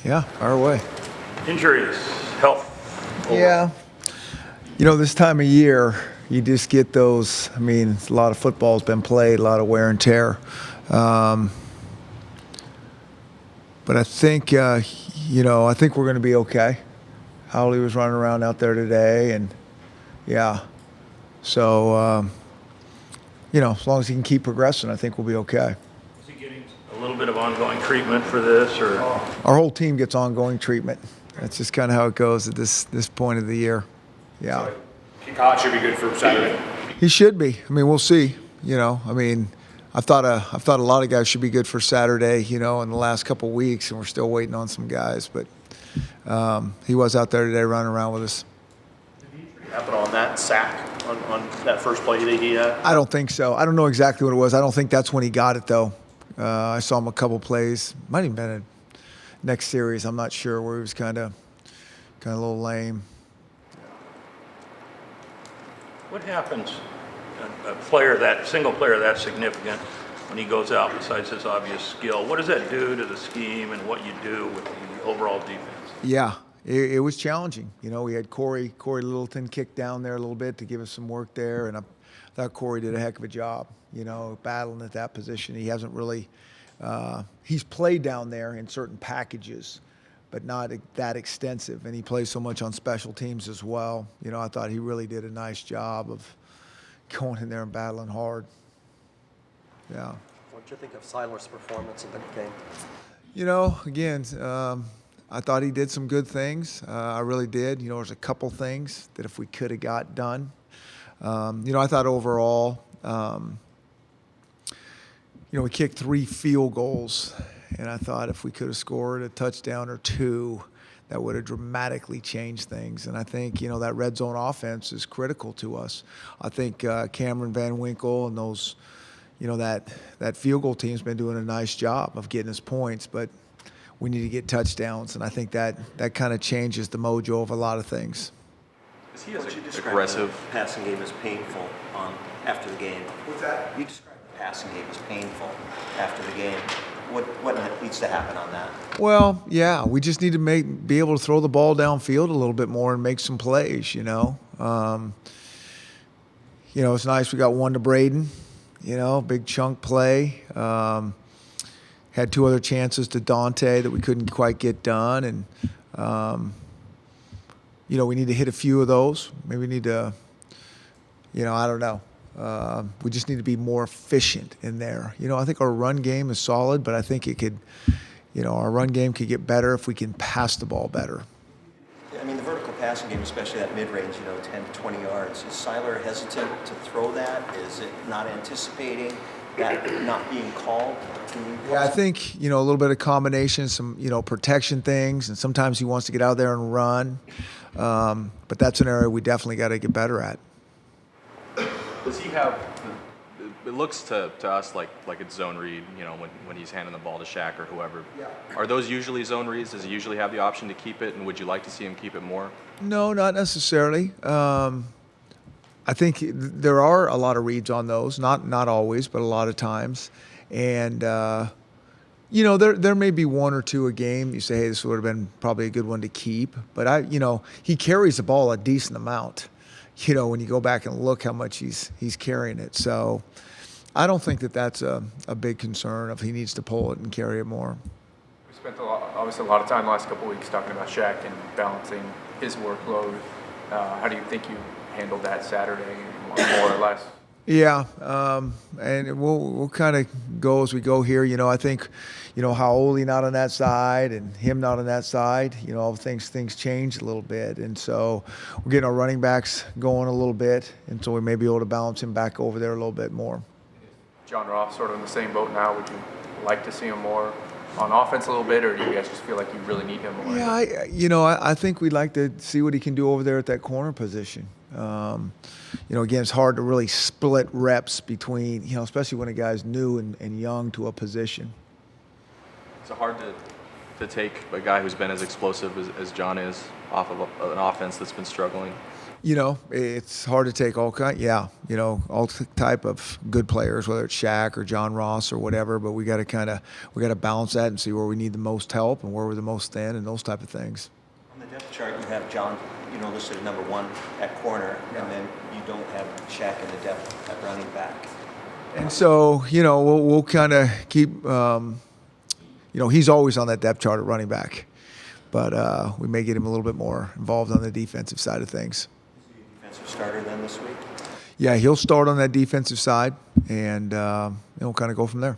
Yeah, fire away. Injuries, health. Yeah. This time of year, you just get those. I mean, a lot of football's been played, a lot of wear and tear. But I think, I think we're going to be okay. Howley was running around out there today, and yeah. So, as long as he can keep progressing, I think we'll be okay. Is he getting a little bit of ongoing treatment for this, or? Our whole team gets ongoing treatment. That's just kind of how it goes at this point of the year. Yeah. So Kickoff should be good for Saturday. He should be. I mean, we'll see. I thought a lot of guys should be good for Saturday. In the last couple of weeks, and we're still waiting on some guys. But he was out there today, running around with us. Did the injury happen on that sack on that first play that he had? I don't think so. I don't know exactly what it was. I don't think that's when he got it though. I saw him a couple plays. Might have been a next series. I'm not sure, where he was kind of a little lame. What happens, single player that significant, when he goes out, besides his obvious skill? What does that do to the scheme and what you do with the overall defense? Yeah, it was challenging. We had Corey Littleton kick down there a little bit to give us some work there, and I thought Corey did a heck of a job, battling at that position. He hasn't really, he's played down there in certain packages, but not that extensive, and he plays so much on special teams as well. I thought he really did a nice job of going in there and battling hard. Yeah. What did you think of Seiler's performance in the game? Again, I thought he did some good things. I really did. There's a couple things that if we could have got done. I thought overall, we kicked 3 field goals, and I thought if we could have scored a touchdown or 2, that would have dramatically changed things. And I think, that red zone offense is critical to us. I think Cameron Van Winkle and those, that field goal team's been doing a nice job of getting us points, but we need to get touchdowns, and I think that kind of changes the mojo of a lot of things. Is he as Aggressive passing game is painful after the game. What's that? You described the passing game as painful after the game. What needs to happen on that? Well, yeah, we just need to be able to throw the ball downfield a little bit more and make some plays. It's nice we got one to Braden. Big chunk play. Had 2 other chances to Dante that we couldn't quite get done, and we need to hit a few of those. Maybe we need to, I don't know. We just need to be more efficient in there. I think our run game is solid, but I think it could, our run game could get better if we can pass the ball better. I mean, the vertical passing game, especially that mid-range, 10 to 20 yards, is Seiler hesitant to throw that? Is it not anticipating that not being called? Yeah, I think, a little bit of combination, some, protection things, and sometimes he wants to get out there and run. But that's an area we definitely got to get better at. Does he have? It looks to us like it's zone read. When he's handing the ball to Shaq or whoever. Yeah. Are those usually zone reads? Does he usually have the option to keep it? And would you like to see him keep it more? No, not necessarily. I think there are a lot of reads on those. Not always, but a lot of times. And there may be 1 or 2 a game. You say, hey, this would have been probably a good one to keep. But he carries the ball a decent amount. When you go back and look how much he's carrying it. So I don't think that's a big concern if he needs to pull it and carry it more. We spent obviously a lot of time the last couple of weeks talking about Shaq and balancing his workload. How do you think you handled that Saturday, more or less? Yeah, and we'll kind of go as we go here. I think, Howley not on that side and him not on that side. All things change a little bit, and so we're getting our running backs going a little bit, and so we may be able to balance him back over there a little bit more. John Roth sort of in the same boat now. Would you like to see him more on offense a little bit, or do you guys just feel like you really need him more? Yeah, I think we'd like to see what he can do over there at that corner position. Again, it's hard to really split reps between, especially when a guy's new and young to a position. Is it hard to take a guy who's been as explosive as John is off of an offense that's been struggling? You know, it's hard to take all type of good players, whether it's Shaq or John Ross or whatever. But we got to balance that and see where we need the most help and where we're the most thin and those type of things. On the depth chart, you have John, listed at number 1 at corner, and then you don't have Shaq in the depth at running back. And so, we'll kind of keep, he's always on that depth chart at running back, but we may get him a little bit more involved on the defensive side of things. Defensive starter then this week? Yeah, he'll start on that defensive side, and we'll kind of go from there.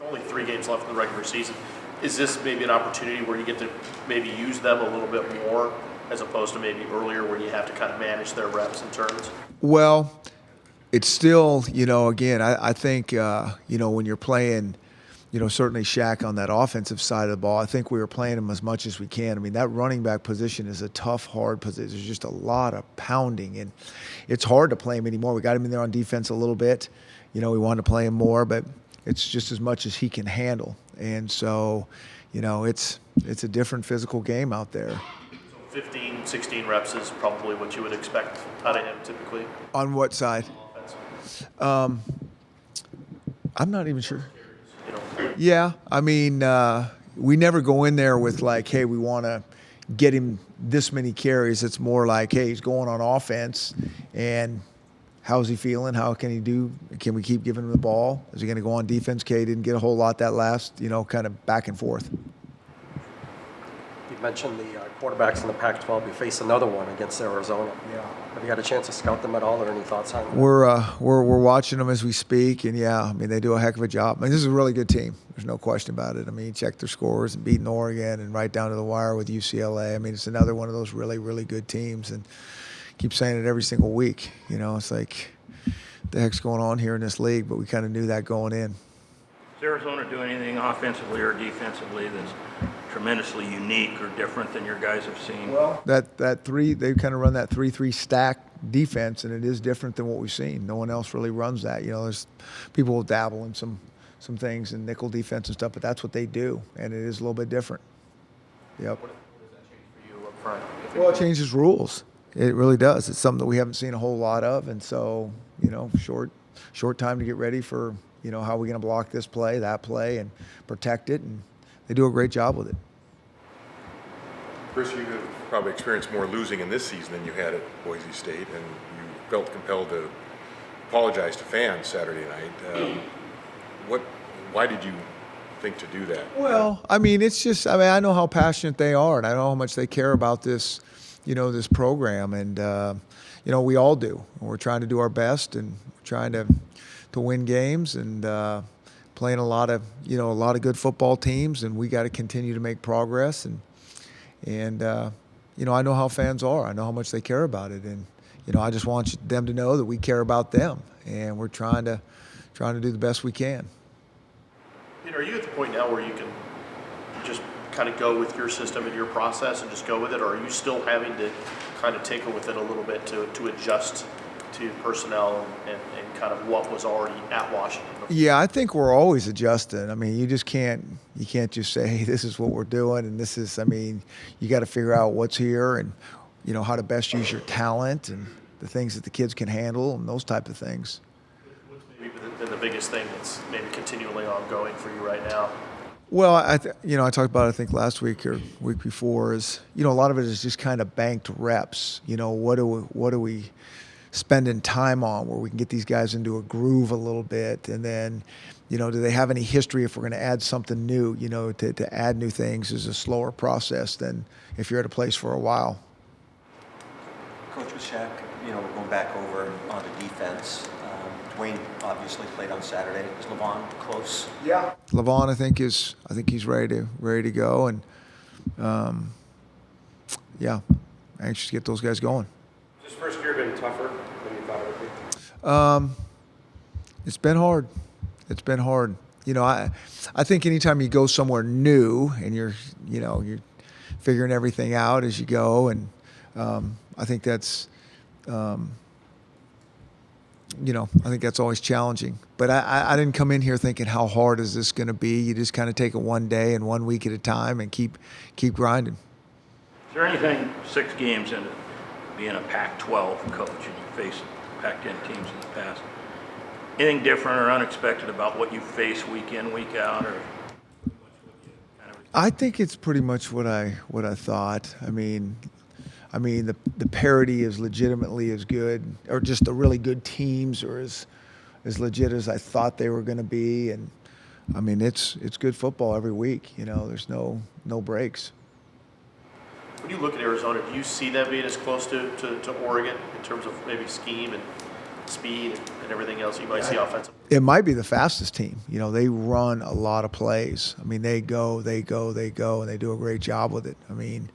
With only 3 games left in the regular season, is this maybe an opportunity where you get to maybe use them a little bit more as opposed to maybe earlier where you have to kind of manage their reps and turns? Well, it's still, again, I think, when you're playing, certainly Shaq on that offensive side of the ball, I think we were playing him as much as we can. I mean, that running back position is a tough, hard position. There's just a lot of pounding, and it's hard to play him anymore. We got him in there on defense a little bit. We wanted to play him more, but it's just as much as he can handle. And so, it's a different physical game out there. 15, 16 reps is probably what you would expect out of him typically. On what side? I'm not even sure. Yeah, I mean, we never go in there with like, hey, we want to get him this many carries. It's more like, hey, he's going on offense, and how's he feeling? How can he do? Can we keep giving him the ball? Is he going to go on defense? Kay didn't get a whole lot that last, kind of back and forth. You mentioned the quarterbacks in the Pac-12. You face another one against Arizona. Yeah. Have you had a chance to scout them at all, or any thoughts on them? We're watching them as we speak, and yeah, I mean they do a heck of a job. I mean, this is a really good team. There's no question about it. I mean, you check their scores and beating Oregon and right down to the wire with UCLA. I mean, it's another one of those really, really good teams, and I keep saying it every single week. It's like, the heck's going on here in this league? But we kind of knew that going in. Does Arizona do anything offensively or defensively that's tremendously unique or different than your guys have seen? Well, they kind of run that 3-3 stack defense, and it is different than what we've seen. No one else really runs that. There's people will dabble in some things in nickel defense and stuff, but that's what they do, and it is a little bit different. Yep. What does that change for you up front? Well, it changes rules. It really does. It's something that we haven't seen a whole lot of, and so short time to get ready for how we're going to block this play, that play, and protect it, and they do a great job with it. Chris, you have probably experienced more losing in this season than you had at Boise State, and you felt compelled to apologize to fans Saturday night. Why did you think to do that? Well, I mean, it's just, I know how passionate they are, and I know how much they care about this, this program, and, we all do. We're trying to do our best, and we're trying to win games, and playing a lot of good football teams, and we got to continue to make progress, and I know how fans are. I know how much they care about it, and I just want them to know that we care about them, and we're trying to do the best we can. Are you at the point now where you can just kind of go with your system and your process and just go with it, or are you still having to kind of tinker with it a little bit to adjust to personnel and kind of what was already at Washington? Yeah, I think we're always adjusting. I mean, you can't just say, hey, this is what we're doing, and this is, you got to figure out what's here and, how to best use your talent and the things that the kids can handle and those type of things. What's maybe been the biggest thing that's maybe continually ongoing for you right now? Well, I talked about it, I think last week or week before, is, a lot of it is just kind of banked reps. What do we spending time on where we can get these guys into a groove a little bit, and then, do they have any history if we're going to add something new? To add new things is a slower process than if you're at a place for a while. Coach, with Shaq, we're going back over on the defense. Dwayne obviously played on Saturday. Is Levon close? Yeah. Levon, I think he's ready to go, and anxious to get those guys going. Has this first year been tougher than you thought it would be? It's been hard. It's been hard. I think anytime you go somewhere new and you're figuring everything out as you go, and I think that's I think that's always challenging. But I didn't come in here thinking how hard is this going to be. You just kind of take it one day and 1 week at a time and keep grinding. Is there anything 6 games into being a Pac-12 coach and you face Pac-10 teams in the past, anything different or unexpected about what you face week in, week out, or? I think it's pretty much what I thought. I mean, the parity is legitimately as good, or just the really good teams are as legit as I thought they were going to be, and I mean it's good football every week. There's no breaks. When you look at Arizona, do you see them being as close to Oregon in terms of maybe scheme and speed and everything else you might see offensively? It might be the fastest team. They run a lot of plays. I mean, they go, and they do a great job with it. I mean,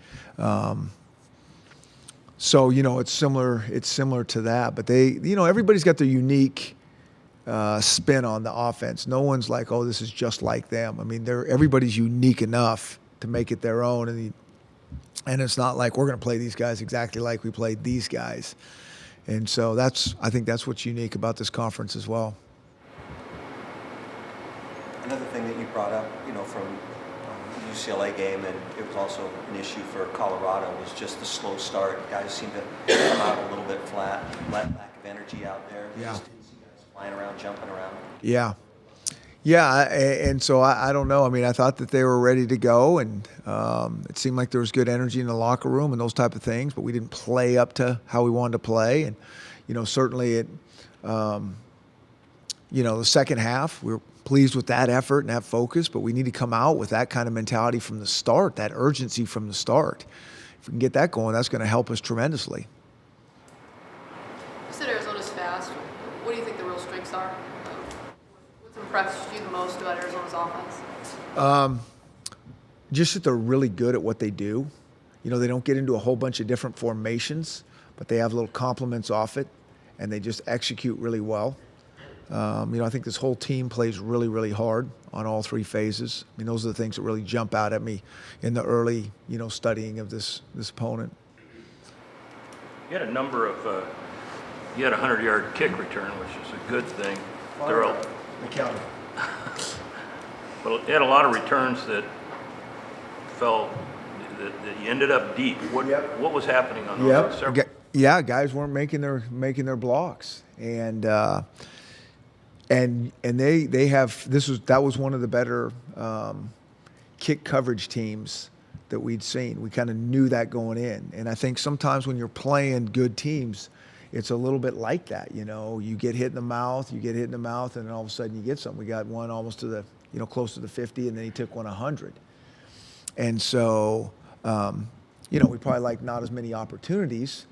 so it's similar to that. But everybody's got their unique spin on the offense. No one's like, oh, this is just like them. I mean, everybody's unique enough to make it their own, and it's not like we're going to play these guys exactly like we played these guys. And so I think that's what's unique about this conference as well. Another thing that you brought up, from the UCLA game, and it was also an issue for Colorado, was just the slow start. Guys seem to come out a little bit flat, lack of energy out there. Yeah. Just didn't see guys flying around, jumping around. Yeah. And so I don't know. I mean, I thought that they were ready to go, and it seemed like there was good energy in the locker room and those type of things, but we didn't play up to how we wanted to play. And, certainly the second half, we were pleased with that effort and that focus, but we need to come out with that kind of mentality from the start, that urgency from the start. If we can get that going, that's going to help us tremendously. You said Arizona's fast. What do you think the real strengths are? What's impressed you the most about Arizona's offense? Just that they're really good at what they do. They don't get into a whole bunch of different formations, but they have little complements off it, and they just execute really well. I think this whole team plays really, really hard on all 3 phases. I mean, those are the things that really jump out at me in the early, studying of this opponent. You had a number of, you had a 100-yard kick return, which is a good thing. They're all, but you had a lot of returns that fell, that you ended up deep. What was happening on those? Yeah, guys weren't making their blocks, and they have that was one of the better kick coverage teams that we'd seen. We kind of knew that going in, and I think sometimes when you're playing good teams, it's a little bit like that. You get hit in the mouth, and then all of a sudden you get something. We got one almost to the close to the 50, and then he took one 100, and so we probably like not as many opportunities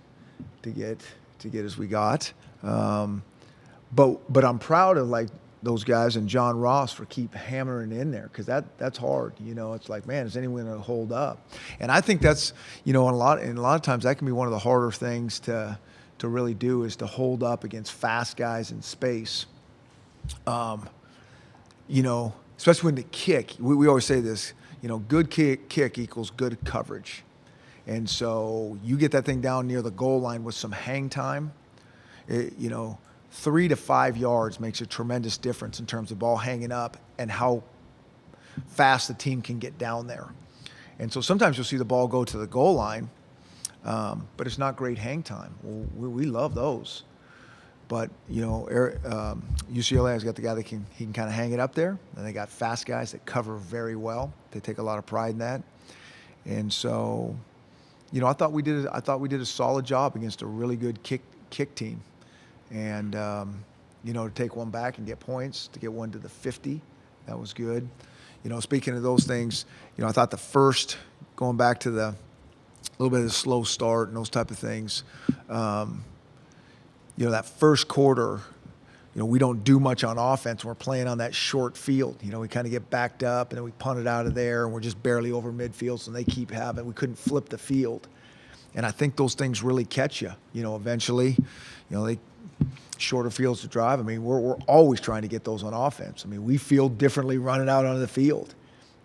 to get as we got. But I'm proud of those guys and John Ross for keep hammering in there, because that's hard. It's like, man, is anyone going to hold up? And I think that's a lot of times that can be one of the harder things to really do, is to hold up against fast guys in space. Especially when the kick. We always say this. Good kick equals good coverage. And so you get that thing down near the goal line with some hang time. 3 to 5 yards makes a tremendous difference in terms of ball hanging up and how fast the team can get down there. And so sometimes you'll see the ball go to the goal line, but it's not great hang time. Well, we love those. But, UCLA has got the guy that can kind of hang it up there. And they got fast guys that cover very well. They take a lot of pride in that. And so, I thought we did a solid job against a really good kick team. And, to take one back and get points, to get one to the 50, that was good. Speaking of those things, I thought the first, going back to the little bit of the slow start and those type of things, that first quarter, we don't do much on offense. We're playing on that short field. We kind of get backed up, and then we punt it out of there, and we're just barely over midfield, so they keep having. We couldn't flip the field. And I think those things really catch you. Eventually, they shorter fields to drive. I mean, we're always trying to get those on offense. I mean, we feel differently running out onto the field,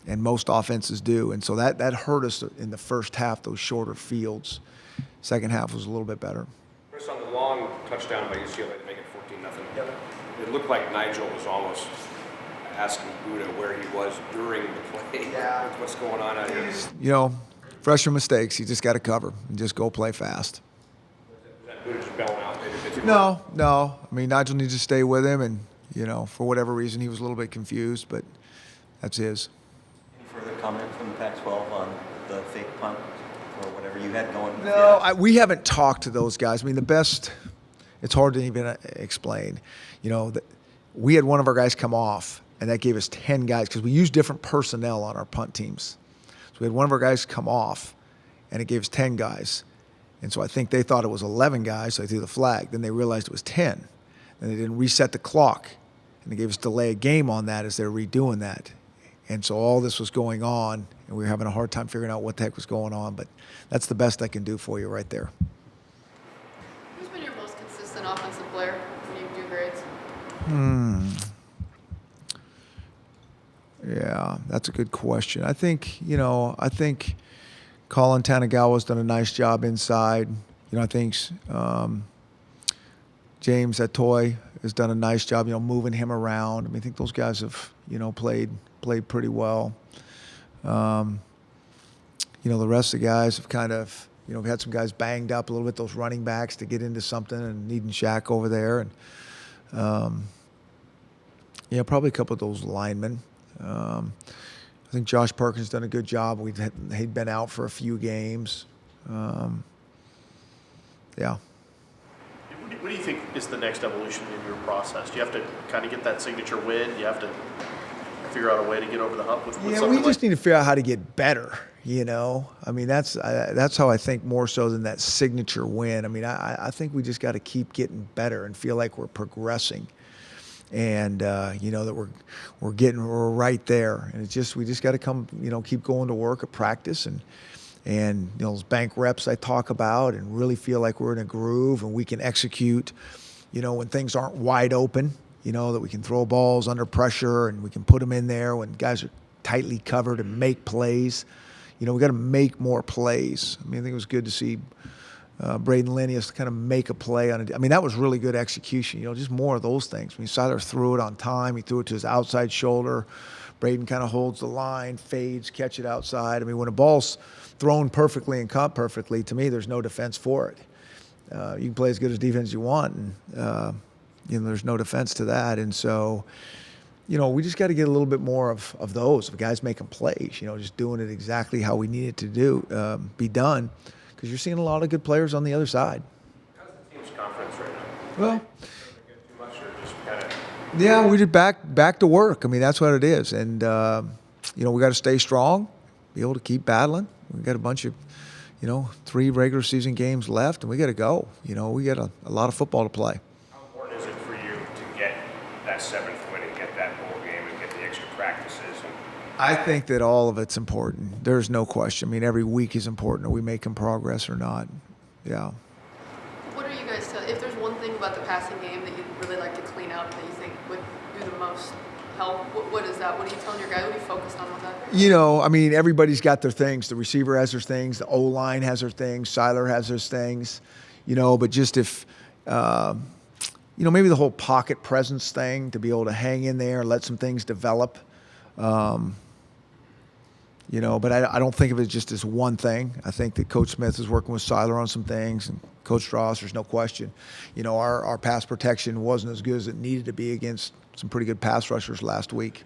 and most offenses do. And so that hurt us in the first half, those shorter fields. Second half was a little bit better. Chris, on the long touchdown by UCLA to make it 14-0, It looked like Nigel was almost asking Buda where he was during the play. Yeah. What's going on out here? You know, freshman mistakes, you just got to cover and just go play fast. Is that Buda just bailing out maybe a bit too much? No. I mean, Nigel needs to stay with him, and, you know, for whatever reason, he was a little bit confused, but that's his. Any further comment from the Pac-12 on the fake punt or whatever you had going? No, Yeah. we haven't talked to those guys. I mean, it's hard to even explain. You know, we had one of our guys come off, and that gave us 10 guys because we use different personnel on our punt teams. So we had one of our guys come off, and it gave us 10 guys. And so I think they thought it was 11 guys, so they threw the flag. Then they realized it was 10. And they didn't reset the clock, and they gave us delay a game on that as they're redoing that. And so all this was going on, and we were having a hard time figuring out what the heck was going on. But that's the best I can do for you right there. Who's been your most consistent offensive player when you do grades? Yeah, that's a good question. I think Colin Tanagawa's done a nice job inside. You know, I think James Atoy has done a nice job, you know, moving him around. I mean, I think those guys have, you know, played pretty well. You know, the rest of the guys have kind of, you know, we had some guys banged up a little bit, those running backs to get into something, and needing Shaq over there. And, yeah, probably a couple of those linemen. I think Josh Perkins done a good job. He'd been out for a few games. Yeah. What do you think is the next evolution in your process? Do you have to kind of get that signature win? Do you have to figure out a way to get over the hump with Yeah, something we just need to figure out how to get better. You know, I mean, that's how I think more so than that signature win. I mean, I think we just got to keep getting better and feel like we're progressing, and you know that we're right there. And it's just we just got to keep going to work at practice and you know those bank reps I talk about, and really feel like we're in a groove and we can execute. You know, when things aren't wide open, you know that we can throw balls under pressure and we can put them in there when guys are tightly covered and make plays. You know, we got to make more plays. I mean, I think it was good to see Braden Linneus kind of make a play on it. I mean, that was really good execution. You know, just more of those things. I mean, Siler threw it on time. He threw it to his outside shoulder. Braden kind of holds the line, fades, catch it outside. I mean, when a ball's thrown perfectly and caught perfectly, to me, there's no defense for it. You can play as good as defense as you want, and you know, there's no defense to that. And so, you know, we just got to get a little bit more of those, of guys making plays, you know, just doing it exactly how we need it to be done, because you're seeing a lot of good players on the other side. How's the team's conference right now? Well, Too much or just kind of? yeah, we just back to work. I mean, that's what it is. And, you know, we got to stay strong, be able to keep battling. We got a bunch of, you know, 3 regular season games left, and we got to go. You know, we got a lot of football to play. How important is it for you to get that 7th win and get that bowl game and get the extra practices? I think that all of it's important. There's no question. I mean, every week is important. Are we making progress or not? Yeah. What are you guys if there's one thing about the passing game that you'd really like to clean out that you think would do the most help, what is that? What are you telling your guy? What are you focused on with that? You know, I mean, everybody's got their things. The receiver has their things. The O-line has their things. Siler has his things. You know, but just if, you know, maybe the whole pocket presence thing, to be able to hang in there, let some things develop. You know, but I don't think of it just as one thing. I think that Coach Smith is working with Siler on some things, and Coach Strauss, there's no question. You know, our pass protection wasn't as good as it needed to be against some pretty good pass rushers last week.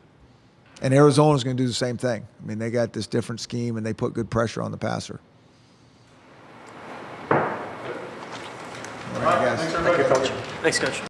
And Arizona's going to do the same thing. I mean, they got this different scheme, and they put good pressure on the passer. All right, guys. Thanks, Coach.